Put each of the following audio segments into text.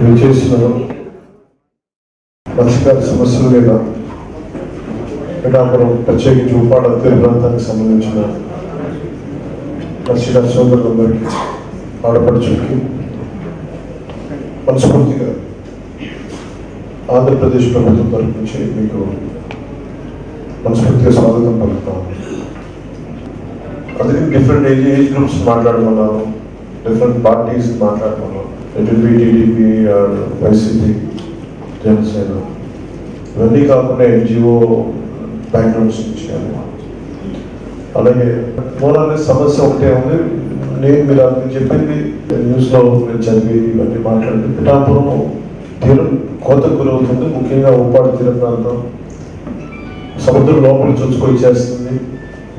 మీరు చేసిన మత్స్యకార సమస్యల మీద పిఠాపురం ప్రత్యేకించి ఉప్పాడ తీర ప్రాంతానికి సంబంధించిన మత్స్యకార సోదరులందరికీ ఆడపడుచులకి మనస్ఫూర్తిగా ఆంధ్రప్రదేశ్ ప్రభుత్వం తరఫు నుంచి మీకు మనస్ఫూర్తిగా స్వాగతం పలుకుతాము. అందుకే డిఫరెంట్ ఏజ్ గ్రూప్స్ మాట్లాడుకున్నాము, డిఫరెంట్ పార్టీస్ మాట్లాడుకున్నాం. It will be TDP or YCP, Janasena, ఇవన్నీ కాకుండా ఎన్జిఓ బ్యాక్గ్రౌండ్స్ నుంచి. అలాగే మూలాన్ని సమస్య ఒకటే ఉంది. మీరు చెప్పింది న్యూస్లో నేను చదివి ఇవన్నీ మాట్లాడి పిఠాపురం తీరం కోతకు గురవుతుంది. ముఖ్యంగా ఉప్పాడ తీర ప్రాంతం సముద్రం లోపల చొచ్చుకొని చేస్తుంది.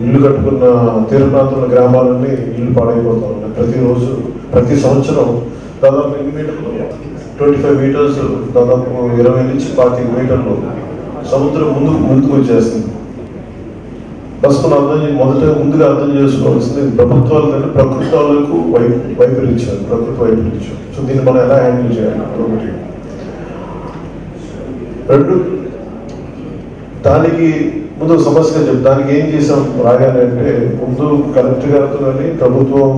ఇల్లు కట్టుకున్న తీర ప్రాంతంలో గ్రామాలన్నీ ఇల్లు పాడైపోతూ ఉన్నాయి. ప్రతిరోజు ప్రతి సంవత్సరం దాదాపు ఎన్ని మీటర్లు, 25 మీటర్స్, దాదాపు 20 నుంచి 25 మీటర్లు సముద్రం ముందుకు వచ్చేస్తుంది. ఫస్ట్ ముందుగా అర్థం చేసుకోవాల్సింది ప్రభుత్వాలు కంటే ప్రకృతి వాళ్ళకు వైపరీత్యం. సో దీన్ని మనం ఎలా హ్యాండిల్ చేయాలి? ఒకటి. రెండు, దానికి ముందు సమస్యగా దానికి ఏం చేసాం రాగానే అంటే, ముందు కలెక్టర్ గారితో కానీ ప్రభుత్వం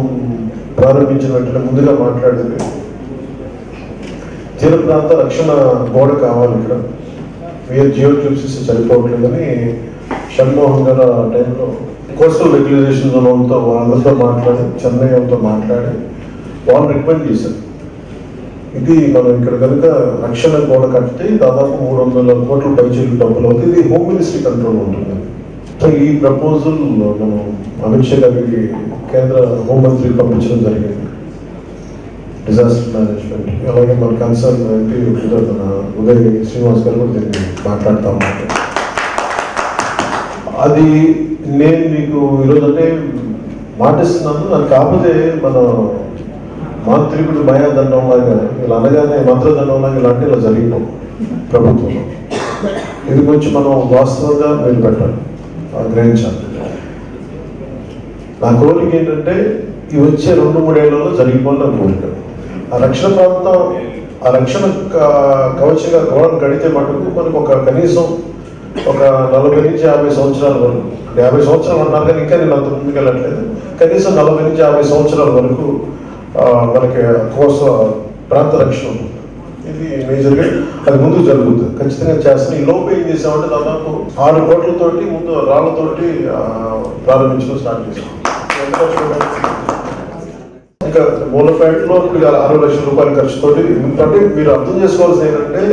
ప్రారంభించిన వెంటనే ముందుగా మాట్లాడింది తీర ప్రాంత రక్షణ గోడ కావాలి. ఇక్కడ మీరు జియో ట్యూబ్స్ సరిపోవట్లేదని షణ్మోహన్ గారు ఆ టైంలో కోస్టల్ రెగ్యులైజేషన్ జోన్తో వాళ్ళందరితో మాట్లాడి, చెన్నై వాళ్ళతో మాట్లాడి వాళ్ళు రికమెండ్ చేశారు. ఇది మనం ఇక్కడ కనుక రక్షణ గోడ కట్టితే దాదాపు 300 కోట్ల పైచీలు డబ్బులు అవుతుంది. ఇది హోమ్ మినిస్ట్రీ కంట్రోల్ ఉంటుంది. సో ఈ ప్రపోజల్ మనం అమిత్ షా గారికి కేంద్ర హోంమంత్రికి పంపించడం జరిగింది, డిజాస్టర్ మేనేజ్మెంట్. అలాగే మన కన్సర్న్ ఎంపీ మన ఉదయ్ శ్రీనివాస్ గారు కూడా దీన్ని మాట్లాడుతూ ఉన్నారు. అది నేను మీకు ఈరోజు అంటే మాటిస్తున్నాను. అది కాకపోతే మన మాంత్రికుడు మాయాదండం లాగా ఇలా అనగానే మంత్రదండం లాగా ఇలాంటి ఇలా జరిగిపోం ప్రభుత్వంలో. ఇది కొంచెం మనం వాస్తవంగా మీరు పెట్టాలి, గ్రహించాలి. నా కోరిక ఏంటంటే ఇవి వచ్చే 2-3 ఏళ్లలో జరిగిపోవాలని కోరిక. ఆ రక్షణ ప్రాంతం, ఆ రక్షణ కవచంగా గోడను కడితే మటుకు మనకు ఒక కనీసం ఒక 40 నుంచి 50 సంవత్సరాల వరకు, 50 సంవత్సరాలు అన్నారు కానీ ఇంకా నేను అంత ముందుకు వెళ్ళట్లేదు, కనీసం 40 నుంచి 50 సంవత్సరాల వరకు మనకి ప్రాంత రక్షణ ఉంటుంది. ఇది మేజర్గా అది ముందుకు జరుగుతుంది, ఖచ్చితంగా చేస్తాం. ఈ లోపు ఏం చేసామంటే దాదాపు 6 కోట్లతోటి ముందు రాళ్లతోటి ప్రారంభించడం స్టార్ట్ చేసాం. ఇంకా మూలపేటలో 60 లక్షల రూపాయల ఖర్చుతోటి. ఎందుకంటే మీరు అర్థం చేసుకోవాల్సింది ఏంటంటే,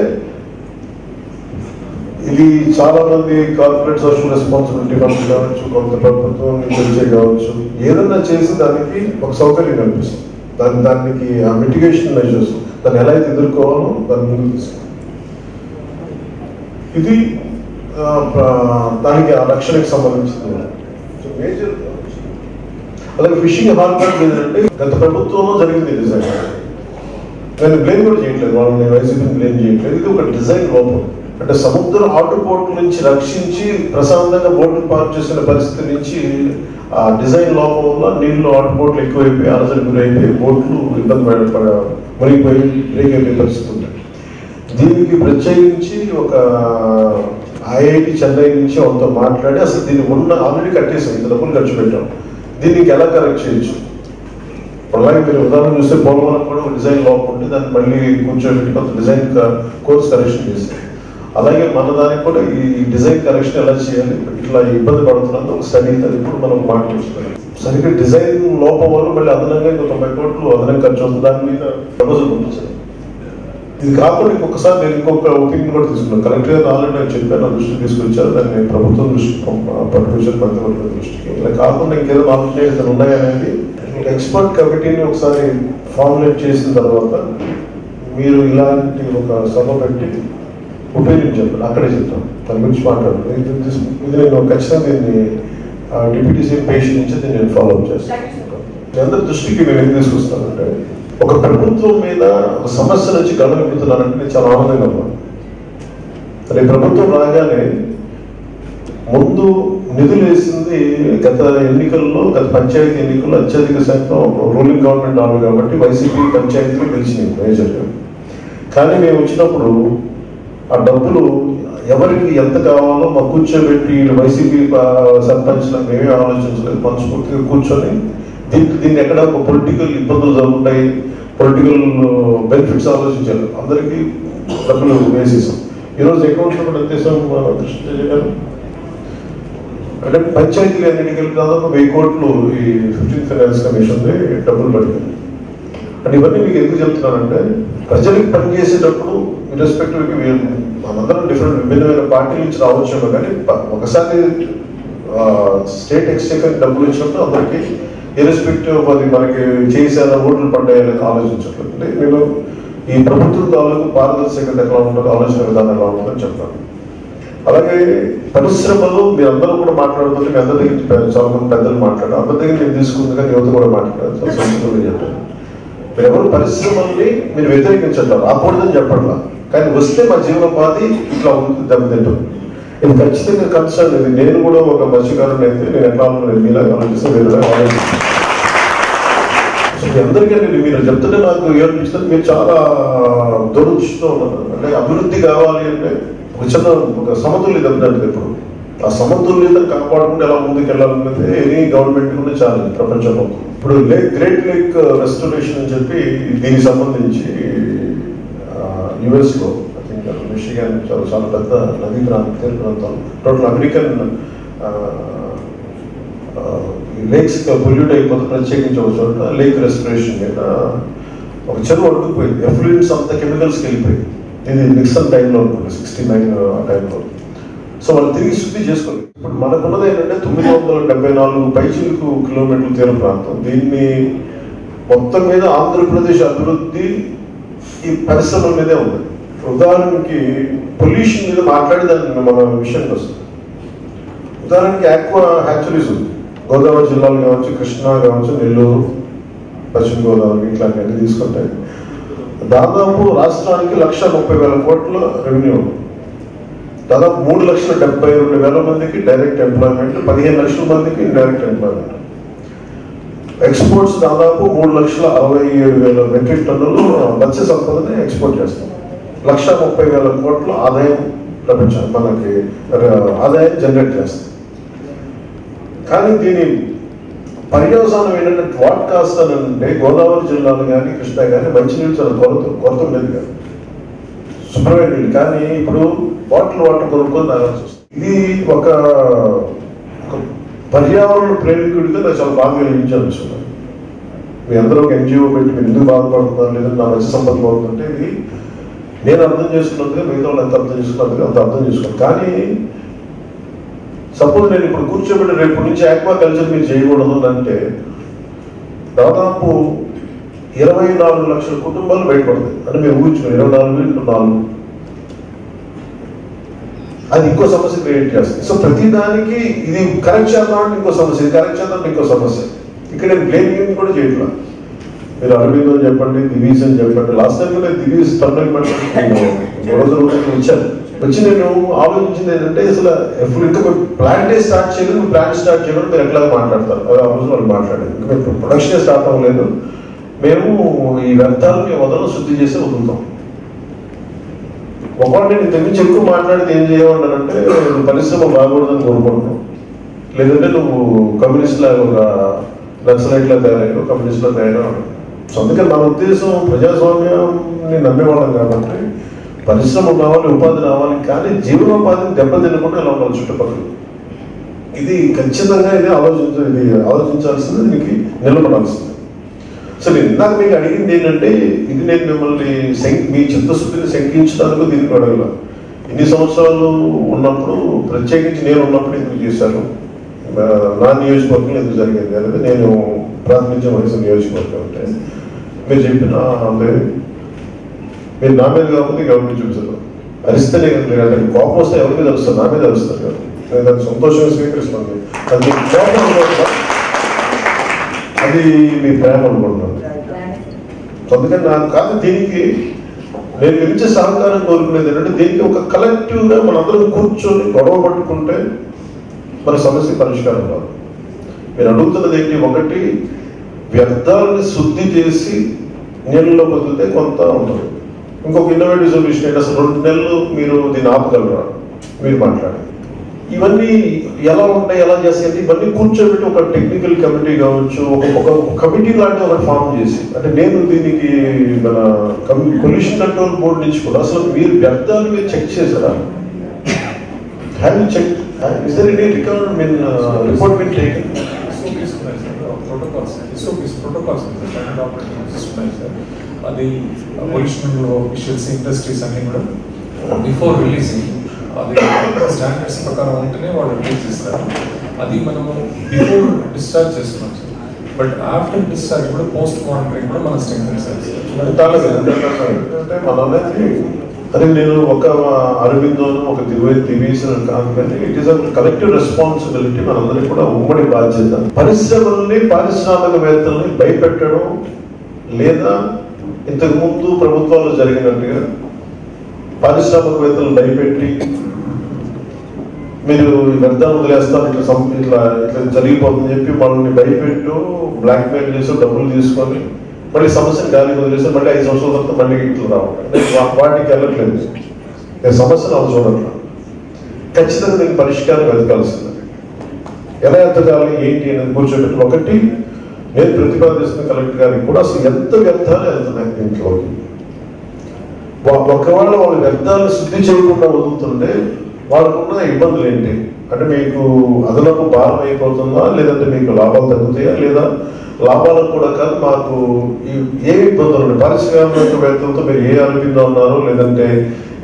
ఇది చాలా మంది కార్పొరేట్ సోషల్ రెస్పాన్సిబిలిటీ ఫండ్స్ కావచ్చు, కొంత ప్రభుత్వం నుంచి కావచ్చు, ఏదన్నా చేసి దానికి ఒక సౌకర్యం కల్పిస్తుంది. దానికి ఆ మిటిగేషన్ మెజర్స్, దాన్ని ఎలా అయితే ఎదుర్కోవాలో దాన్ని ముందుకు తీసుకుంటాం. ఇది దానికి ఆ రక్షణకి సంబంధించింది మేజర్. అలాగే ఫిషింగ్ హార్బర్ ఏంటంటే గత ప్రభుత్వంలో జరిగింది డిజైన్. నేను బ్లేమ్ కూడా చేయట్లేదు, వాళ్ళని వైసీపీని బ్లేమ్ చేయట్లేదు. ఇది ఒక డిజైన్ లోపం. అంటే సముద్ర ఆటుపోట్ల నుంచి రక్షించి ప్రశాంతంగా బోట్లు పార్క్ చేసిన పరిస్థితి నుంచి ఆ డిజైన్ లోపం వల్ల నీళ్ళు ఆటుపోట్లు ఎక్కువైపోయి అలసలు గురైపోయి బోట్లు ఇబ్బంది మునిగిపోయి బ్రేక్ అయిపోయే పరిస్థితి ఉంది. దీనికి ప్రత్యేకించి ఒక ఐఐటి చెన్నై నుంచి వాళ్ళతో మాట్లాడి అసలు దీన్ని ఆల్రెడీ కట్టేసాం, ఇంత డబ్బులు ఖర్చు పెట్టాం, దీనికి ఎలా కరెక్ట్ చేయొచ్చు. అలాగే మీరు ఉదాహరణ చూస్తే పోలవరం కూడా ఒక డిజైన్ లోపం ఉంటే దాన్ని మళ్ళీ కూర్చోబెట్టి కొంత డిజైన్ కోర్స్ కరెక్షన్ చేశారు. అలాగే మన దానికి కూడా ఈ డిజైన్ కరెక్షన్ ఎలా చేయాలి, ఇట్లా ఇబ్బంది పడుతున్నది ఒక స్టడీ, అది ఇప్పుడు మనం మాట్లాడుతున్నాం. సరిగ్గా డిజైన్ లోపం వల్ల మళ్ళీ అదనంగా 90 కోట్లు అదనంగా ఖర్చు అవుతుంది. దాని మీద ప్రపోజల్ పంపించారు. ఇది కాకుండా ఇంకొకసారి నేను ఇంకొక ఒపీనియన్ కూడా తీసుకున్నాను. కలెక్టర్ గారు ఆల్రెడీ నేను చెప్పాను, నా దృష్టికి తీసుకొచ్చారు. దాన్ని ప్రభుత్వం దృష్టికి పట్టుకొచ్చారు, మంత్రివర్గ దృష్టికి. ఇలా కాకుండా ఇంకేదో ఆలోచన ఉన్నాయనేది ఎక్స్పర్ట్ కమిటీని ఒకసారి ఫార్ములేట్ చేసిన తర్వాత మీరు ఇలాంటి ఒక సభ పెట్టి ఒపీనియన్ చెప్పండి, అక్కడే చెప్తాం, దాని గురించి మాట్లాడండి. ఇది నేను ఖచ్చితంగా దీన్ని డిప్యూటీ సీఎం పేషెంట్ నుంచి దీన్ని నేను ఫాలోఅప్ చేస్తాను. అందరి దృష్టికి నేను ఏం తీసుకొస్తానంటే, ఒక ప్రభుత్వం మీద ఒక సమస్య నుంచి గడువు నింపుతున్నానంటే నేను చాలా ఆనందంగా ఉన్నాను. అదే ప్రభుత్వం రాగానే ముందు నిధులు వేసింది గత ఎన్నికల్లో, గత పంచాయతీ ఎన్నికల్లో అత్యధిక శాతం రూలింగ్ గవర్నమెంట్ ఆరు కాబట్టి వైసీపీ పంచాయతీలు గెలిచినాయి మేజర్గా. కానీ మేము వచ్చినప్పుడు ఆ డబ్బులు ఎవరికి ఎంత కావాలో మాకు కూర్చోబెట్టి వైసీపీ సర్పంచ్లకు మేమే ఆలోచించలేదు, మనస్ఫూర్తిగా కూర్చొని దీన్ని ఎక్కడ ఒక పొలిటికల్ ఇబ్బందులు జరుగుతాయి, పొలిటికల్ బెనిఫిట్స్ ఆలోచించారు, అందరికీ డబ్బులు వేసేసాం. ఈరోజు అకౌంట్లో కూడా వచ్చేసాం కృష్ణ గారు. అంటే పంచాయతీలు ఎన్నికలు దాదాపు 1000 కోట్లు ఈ 15th ఫైనాన్స్ కమిషన్ డబ్బులు పడుతుంది. అంటే ఇవన్నీ మీకు ఎందుకు చెప్తున్నానంటే ప్రజలకు పనిచేసేటప్పుడు ఇర్రెస్పెక్టివ్ మనందరం డిఫరెంట్ విభిన్నమైన పార్టీల నుంచి రావచ్చేమో, కానీ ఒకసారి స్టేట్ ఎక్స్చేకర్ డబ్బులు ఇచ్చినప్పుడు అందరికీ ఇర్రెస్పెక్టివ్ అది మనకి చేసేలా ఓట్లు పడ్డాయని ఆలోచించట్లేదు. అంటే నేను ఈ ప్రభుత్వం తాలూకు పారదర్శకత ఎట్లా ఉంటుందో, ఆలోచన విధానం ఎలా ఉంటుందని చెప్తాను. అలాగే పరిశ్రమలు మీరు అందరూ కూడా మాట్లాడుతుంటే మీ అందరి దగ్గర చాలా మంది పెద్దలు మాట్లాడారు, అందరి దగ్గర నేను తీసుకుంది కానీ యువత కూడా మాట్లాడారు, చాలా సంస్కృతంగా చెప్పారు. మీరు ఎవరు పరిశ్రమల్ని మీరు వ్యతిరేకించట్టారు, రాకూడదని చెప్పట్లా, కానీ వస్తే మా జీవనోపాధి ఇట్లా ఉంటుంది, దెబ్బతింటుంది. ఇది ఖచ్చితంగా కన్సర్న్. ఇది నేను కూడా ఒక మత్స్యకారుని అయితే నేను ఎట్లా మీలా ఆలోచిస్తే వేరే ఆలోచిస్తాను. అందరికంటే మీరు చెప్తుంటే నాకు ఏమనిపిస్తుంది, మీరు చాలా దూరదృష్టితో ఉన్నారు. అంటే అభివృద్ధి కావాలి అంటే ఒక చిన్న ఒక సమతుల్యత అంటే ఇప్పుడు ఆ సమతుల్యత కాపాడుకుంటే ఎలా ముందుకు వెళ్ళాలనేది ఎనీ గవర్నమెంట్ కూడా ఛాలెంజ్ ప్రపంచంలో. ఇప్పుడు గ్రేట్ లేక్ రెస్టోరేషన్ అని చెప్పి దీనికి సంబంధించి యుఎస్లో ఐ థింక్ మిషిగన్ చాలా పెద్ద నదీ ప్రాంతం, టోటల్ అమెరికన్ లేక్స్ పొల్యూట్ అయిపోతే ప్రత్యేకించి ఒక చోట లేక్ రెస్టరేషన్ మీద ఒక చెరువు అడ్డుకుపోయింది, ఎఫ్లూయెంట్స్ అంతా కెమికల్స్కి వెళ్ళిపోయింది. ఇది నిక్సన్ టైంలో అనుకుంటుంది, 69 ఆ టైంలో. సో వాళ్ళు తిరిగి శుద్ధి చేసుకోలేదు. ఇప్పుడు మనకున్నది ఏంటంటే 974 పైచిలకు కిలోమీటర్ల తీర ప్రాంతం. దీన్ని మొత్తం మీద ఆంధ్రప్రదేశ్ అభివృద్ధి ఈ పరిశ్రమల మీదే ఉంది. ఉదాహరణకి పొల్యూషన్ మీద మాట్లాడేదాన్ని మన విషయానికి వస్తుంది. ఉదాహరణకి ఆక్వా హ్యాచరీస్ ఉంది, గోదావరి జిల్లాలు కావచ్చు, కృష్ణా కావచ్చు, నెల్లూరు, పశ్చిమ గోదావరి ఇట్లాంటివన్నీ తీసుకుంటే దాదాపు రాష్ట్రానికి 1,30,000 కోట్ల రెవెన్యూ ఉంది. దాదాపు 3,72,000 మందికి డైరెక్ట్ ఎంప్లాయ్మెంట్, 15 లక్షల మందికి ఇండైరెక్ట్ ఎంప్లాయ్మెంట్. ఎక్స్పోర్ట్స్ దాదాపు 3,67,000 మెట్రిక్ టన్నులు మత్స్య సంపదని ఎక్స్పోర్ట్ చేస్తాం. 1,30,000 కోట్ల ఆదాయం లభించాలి, మనకి ఆదాయం జనరేట్ చేస్తాం. కానీ దీని పర్యవసానం ఏంటంటే వాట్ కాస్ట్ అని అంటే గోదావరి జిల్లాలు కానీ కృష్ణా కానీ మంచినీళ్ళు చాలా కొరత ఉండేది కాదు, శుభ్రమైన నీళ్ళు. కానీ ఇప్పుడు బాటిల్ వాటర్ కొనుక్కొని తాగాల్సి వస్తుంది. ఇది ఒక పర్యావరణ ప్రేమికుడిగా నాకు చాలా బాగా అనిపించాను. మీ అందరూ ఒక ఎన్జిఓ పెట్టి మీరు ఎందుకు బాధపడుతున్నారు, లేదంటే నా మత్స్య సంపద బాగుందంటే ఇది నేను అర్థం చేసుకున్నట్టుగా మిగతా వాళ్ళు ఎంత అర్థం చేసుకున్నట్టుగా అంత అర్థం చేసుకున్నాను. కానీ సపోజ్ నేను ఇప్పుడు కూర్చోబెట్టి రేపు నుంచి ఆక్వా కల్చర్ మీరు చేయకూడదు అంటే దాదాపు 24 లక్షల కుటుంబాలు బయటపడతాయి. అంటే మీరు ఊహించుకోండి, 24 అది ఇంకో సమస్య క్రియేట్ చేస్తుంది. సో ప్రతి దానికి ఇది కరెక్ట్ చేద్దామంటే ఇంకో సమస్య, ఇది కరెక్ట్ చేద్దామంటే ఇంకో సమస్య. ఇక్కడ నేను బ్లేమింగ్ కూడా చేయట్లా. మీరు అరవింద్ అని చెప్పండి, దివీస్ అని చెప్పండి. లాస్ట్ టైం కూడా దివీస్ టర్నమెంట్ వచ్చి నేను ఆలోచించింది ఏంటంటే అసలు ఎప్పుడు ఇంకా ప్లాంటే స్టార్ట్ చేయలేదు, ప్లాంట్ స్టార్ట్ చేయడం మీరు ఎట్లా మాట్లాడతారు, అది ఆ రోజు వాళ్ళు మాట్లాడేది. ఇంకా మేము ప్రొడక్షన్ స్టార్ట్ అవ్వలేదు, మేము ఈ వ్యర్థాలని వదలను శుద్ధి చేసి వదులుతాం. ఒకటి నేను ఇంత నుంచి ఎక్కువ మాట్లాడితే ఏం చేయమంటానంటే నువ్వు పరిశ్రమ బాగకూడదని కోరుకుంటున్నావు, లేదంటే నువ్వు కమ్యూనిస్ట్లా ఒక నక్సలైట్లా తయారయ్యావు, కమ్యూనిస్ట్లా తయారయ్యావు. సో అందుకని మన ఉద్దేశం ప్రజాస్వామ్యాన్ని నమ్మేవాళ్ళం కాబట్టి పరిశ్రమ కావాలి, ఉపాధి రావాలి, కానీ జీవనోపాధిని దెబ్బతినకుండా ఎలా ఉండాలి చుట్టుపక్కల. ఇది ఖచ్చితంగా ఇది ఆలోచించాల్సింది, దీనికి నిలబడాల్సింది. సో నేను ఇందాక మీకు అడిగింది ఏంటంటే ఇది నేను మిమ్మల్ని మీ చిత్తశుద్ధిని శంకించడానికి దీనికి అడగల. ఇన్ని సంవత్సరాలు ఉన్నప్పుడు ప్రత్యేకించి నేను ఉన్నప్పుడు ఎందుకు చేశాను, నా నియోజకవర్గంలో ఎందుకు జరిగింది అనేది నేను ప్రాతినిధ్యం వహించిన నియోజకవర్గం అంటే మీరు చెప్పిన అంటే మీరు నా మీద కాకపోతే ఎవరికి చూపిస్తారు, అరిస్తేనే కదా. అంటే కోపం వస్తే ఎవరి మీద అరుస్తారు, నా మీద అరుస్తారు కదా. నేను దాన్ని సంతోషంగా స్వీకరిస్తున్నాను. అది కోపం అది మీ ప్రేమ అనుకుంటున్నాను. అందుకని నాకు కాదు, దీనికి నేను ఇచ్చే సహకారం కోరుకునేది ఏంటంటే దీనికి ఒక కలెక్టివ్గా మనందరం కూర్చొని గొడవ పట్టుకుంటే మన సమస్య పరిష్కారం కాదు. మీరు అడుగుతున్నది ఏంటి, ఒకటి వ్యర్థాలని శుద్ధి చేసి నీళ్ళలో వదిలితే కొంత ఉంటుంది, ఇంకొక ఇన్నోవేటివ్ సొల్యూషన్ ఏంటి, అసలు 2 నెలలు మీరు దీన్ని ఆపగలరా మీరు మాట్లాడారు. ఇవన్నీ ఎలా ఉంటాయి, ఎలా చేస్తాయి, ఇవన్నీ కూర్చోబెట్టి ఒక టెక్నికల్ కమిటీ కావచ్చు, ఒక కమిటీ లాంటి ఒకటి ఫామ్ చేసి, అంటే నేను దీనికి మన పొల్యూషన్ కంట్రోల్ బోర్డు నుంచి కూడా అసలు మీరు వ్యర్థాలు మీరు చెక్ చేశారా? Have you check? Is there any record mean report been taken? అది పొల్యూషన్ ఆఫీషియల్స్ ఇండస్ట్రీస్ అన్ని కూడా బిఫోర్ రిలీజింగ్ అది స్టాండర్డ్స్ ప్రకారం ఉంటేనే వాళ్ళు రిలీజ్ చేస్తారు. అది మనము బిఫోర్ డిశ్చార్జ్ చేస్తున్నాం సార్. బట్ ఆఫ్టర్ డిశ్చార్జ్ కూడా పోస్ట్ మానిటరింగ్ కూడా మనం స్ట్రెంగ్ అదే నేను ఒక అరవిందోను ఒక దివేసిన కాదు, కానీ it is a collective responsibility, మనందరికీ కూడా ఉమ్మడి బాధ్యత. పరిశ్రమల్ని పారిశ్రామికవేత్తల్ని భయపెట్టడం, లేదా ఇంతకు ముందు ప్రభుత్వాలు జరిగినట్టుగా పారిశ్రామికవేత్తలు భయపెట్టి మీరు వ్యర్థాలు వదిలేస్తారు, ఇట్లా జరిగిపోతుందని చెప్పి వాళ్ళని భయపెట్టు బ్లాక్మెయిల్ చేసి డబ్బులు తీసుకొని మళ్ళీ సమస్యను గాలి వదిలేసి మళ్ళీ 5 సంవత్సరాల తర్వాత మళ్ళీ ఇట్లా రావడం, వాటికి వెళ్ళట్లేదు. నేను సమస్యను అలా చూడట్లా. ఖచ్చితంగా నేను పరిష్కారం వెతకాల్సింది. ఎలా ఎత్తగాలి ఏంటి అనేది కూర్చోబెట్టి ఒకటి నేను ప్రతిపాదిస్తున్న కలెక్టర్ గారికి కూడా అసలు ఎంత వ్యర్థాలు వెళ్తున్నాయి దీంట్లోకి. ఒకవేళ వాళ్ళు వ్యర్థాలు శుద్ధి చేయకుండా వదులుతుంటే వాళ్ళకున్న ఇబ్బందులు ఏంటి అంటే, మీకు అదనపు భారం అయిపోతుందా, లేదంటే మీకు లాభాలు తగ్గుతాయా, లేదా లాభాలకు కూడా కాదు మాకు ఏ ఇబ్బందులు ఉన్నాయి, పారిశ్రామికవేత్తలతో మీరు ఏ అరవిందో ఉన్నారో, లేదంటే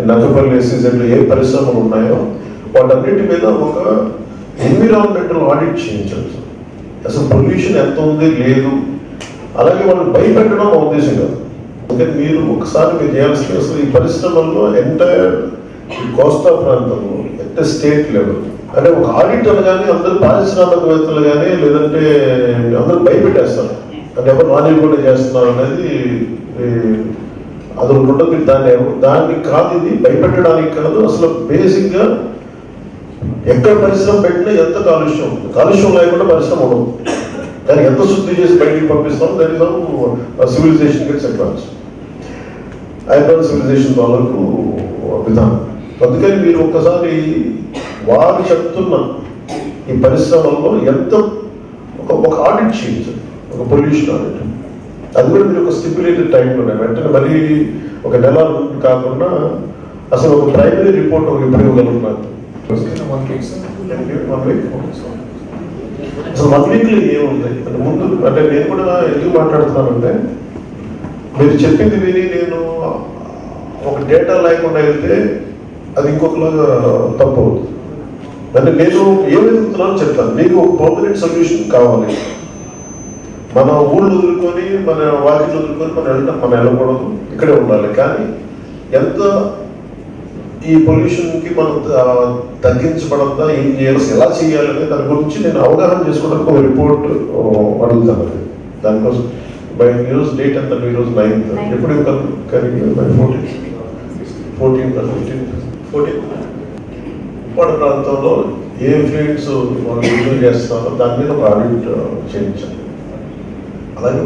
నక్కపల్లి ఎస్సీజెడ్లో ఏ పరిశ్రమలు ఉన్నాయో వాటన్నిటి మీద ఒక ఎన్విరాన్మెంటల్ ఆడిట్ చేయించాలి. అసలు పొల్యూషన్ ఎంత ఉంది లేదు, అలాగే వాళ్ళు భయపెట్టడం మా ఉద్దేశం కాదు. అందుకని మీరు ఒకసారి మీరు చేయాల్సింది అసలు ఈ పరిశ్రమల్లో ఎంటైర్ కోస్తా ప్రాంతంలో ఎంత స్టేట్ లెవెల్ అంటే ఒక ఆడిట్ అనగానే అందరూ పారిశ్రామికవేత్తలు కానీ లేదంటే అందరూ భయపెట్టేస్తారు, అంటే ఎవరు నాణ్యకుండా చేస్తున్నారు అనేది అది ఉండదు. దాన్ని కాదు, ఇది భయపెట్టడానికి కాదు. అసలు బేసిక్ గా ఎక్కడ పరిశ్రమ పెట్టినా ఎంత కాలుష్యం ఉంటుంది, కాలుష్యం లేకుండా పరిశ్రమ ఉండదు. దాన్ని ఎంత శుద్ధి చేసి బయటికి పంపిస్తాం, దాని civilization gets advance, advance civilization వాళ్ళకు విధానం. అందుకని మీరు ఒక్కసారి వారు చెప్తున్న ఈ పరిశ్రమల్లో ఎంత ఒక ఆడిట్ చేయించారు, ఒక పొల్యూషన్ ఆడిట్. అది కూడా మీరు ఒక స్టిప్యులేటెడ్ టైంలోనే వెంటనే మరీ ఒక నెల కాకుండా అసలు ఒక ప్రైమరీ రిపోర్ట్ ఒక ఎప్పుడు ఇవ్వగలుగుతున్నారు. అసలు 1 వీక్లో ఏముంది అంటే ముందు అంటే నేను కూడా ఎందుకు మాట్లాడుతున్నానంటే, మీరు చెప్పింది విని నేను ఒక డేటా లేకుండా వెళ్తే అది ఇంకొకలాగా తప్పు అవుతుంది. అంటే నేను ఏమెదుగుతున్నానో చెప్తాను. మీకు ఒక పర్మనెంట్ సొల్యూషన్ కావాలి. మన ఊళ్ళు వదులుకొని మన వాకిలు వదులుకొని మనం వెళ్ళకూడదు, ఇక్కడే ఉండాలి. కానీ ఎంత ఈ పొల్యూషన్కి మనం తగ్గించబడద్దా, ఏం చేయాలి, ఎలా చేయాలనే దాని గురించి నేను అవగాహన చేసుకోవడానికి ఒక రిపోర్ట్ అడుగుతాను. దానికోసం బై ఈరోజు డేట్ ఎంత, ఈరోజు 9th, ఎప్పుడు బై 14th వాడ ప్రాంతంలో ఏ ఫ్లూయిడ్స్ వాళ్ళు యూజ్ చేస్తున్నారో దాని మీద ఒక ఆడిట్ చేయించాలి. అలాగే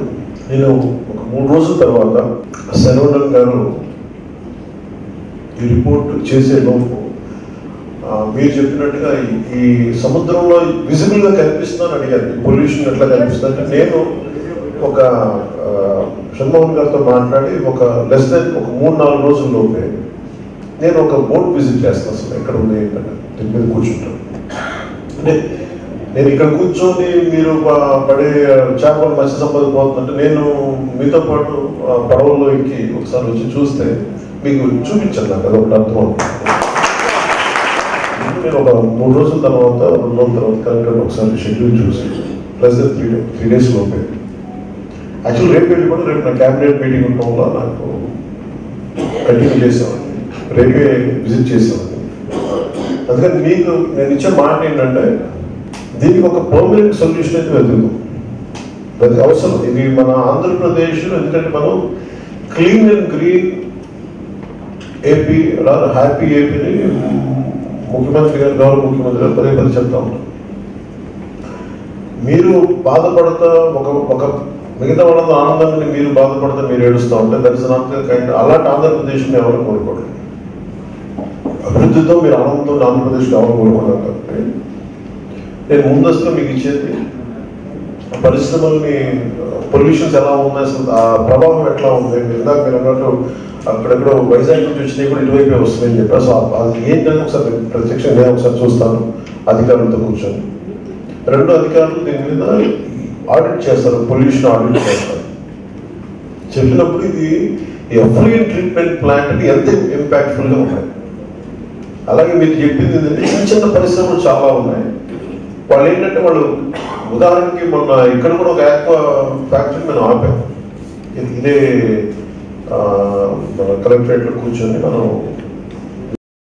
నేను ఒక 3 రోజుల తర్వాత శరవణన్ గారు ఈ రిపోర్ట్ చేసే లోపు మీరు చెప్పినట్టుగా ఈ సముద్రంలో విజిబుల్ గా కనిపిస్తుందని అడిగారు. పొల్యూషన్ ఎట్లా కనిపిస్తుంది అంటే, నేను ఒక షణ్మోహన్ గారితో మాట్లాడి ఒక లెస్ దెన్ ఒక 3-4 రోజుల్లోపే నేను ఒక బోట్ విజిట్ చేస్తాను. అసలు ఎక్కడ ఉంది ఏంటంటే దీని మీద కూర్చుంటాను. అంటే నేను ఇక్కడ కూర్చొని మీరు పడే చేపలు మత్స్య సంపద పోతుందంటే నేను మీతో పాటు పడవల్లో ఎక్కి ఒకసారి వచ్చి చూస్తే మీకు చూపించాను. నాకు అదొకటి అర్థం అవుతుంది. నేను ఒక 3 రోజుల తర్వాత 2 రోజుల తర్వాత కరెక్ట్గా ఒకసారి షెడ్యూల్ చూసి ప్లస్ 3 days లోపే యాక్చువల్ రేపు వెళ్ళి కూడా రేపు నా క్యాబినెట్ మీటింగ్ ఉండటం వల్ల నాకు కంటిన్యూ చేసేవాడిని, రేపే విజిట్ చేసేవాడిని. అందుకని మీకు నేను ఇచ్చే మాట ఏంటంటే, దీనికి ఒక పర్మనెంట్ సొల్యూషన్ అయితే వెతుకు అవసరం. ఇది మన ఆంధ్రప్రదేశ్, ఎందుకంటే మనం clean and green AP, happy ఏపీని ముఖ్యమంత్రి గారు, గౌరవ ముఖ్యమంత్రి గారు పదే చెప్తా ఉంటారు. మీరు బాధపడతా ఒక మిగతా వాళ్ళందరూ ఆనందంగా మీరు బాధపడితే మీరు ఏడుస్తూ ఉంటే దట్ ఇస్ నాట్ కైండ్. అలాంటి ఆంధ్రప్రదేశ్ని ఎవరు కోరుకోవడం. అభివృద్ధితో మీరు ఆనందంతో ఆంధ్రప్రదేశ్కి ఎవరు కోరుకున్నారు కాబట్టి నేను ముందస్తుగా మీకు ఇచ్చేది పరిశ్రమల్ని పొల్యూషన్స్ ఎలా ఉన్నాయి, అసలు ఆ ప్రభావం ఎట్లా ఉంది. ఇందాక మీరు అన్నట్టు అక్కడెక్కడ వైజాగ్ నుంచి వచ్చినాయి కూడా ఇటువైపే వస్తుందని చెప్పారు. సో అది ఏంటని ఒకసారి ప్రత్యక్షంగా నేను ఒకసారి చూస్తాను అధికారులతో కూర్చొని. రెండు అధికారులు దీని మీద ఆడిట్ చేస్తారు, పొల్యూషన్ ఆడిట్ చేస్తారు. చెప్పినప్పుడు ఇది ఎఫ్లూయెంట్ ట్రీట్మెంట్ ప్లాంట్ ఎంత ఇంపాక్ట్ఫుల్గా ఉన్నాయి. అలాగే మీరు చెప్పింది ఏంటంటే చిన్న చిన్న పరిశ్రమలు చాలా ఉన్నాయి. వాళ్ళు ఏంటంటే వాళ్ళు ఉదాహరణకి మొన్న ఇక్కడ కూడా ఒక యాక్వా ఫ్యాక్టరీ మనం ఆపాం. ఇదే మన కలెక్టరేట్లో కూర్చొని మనం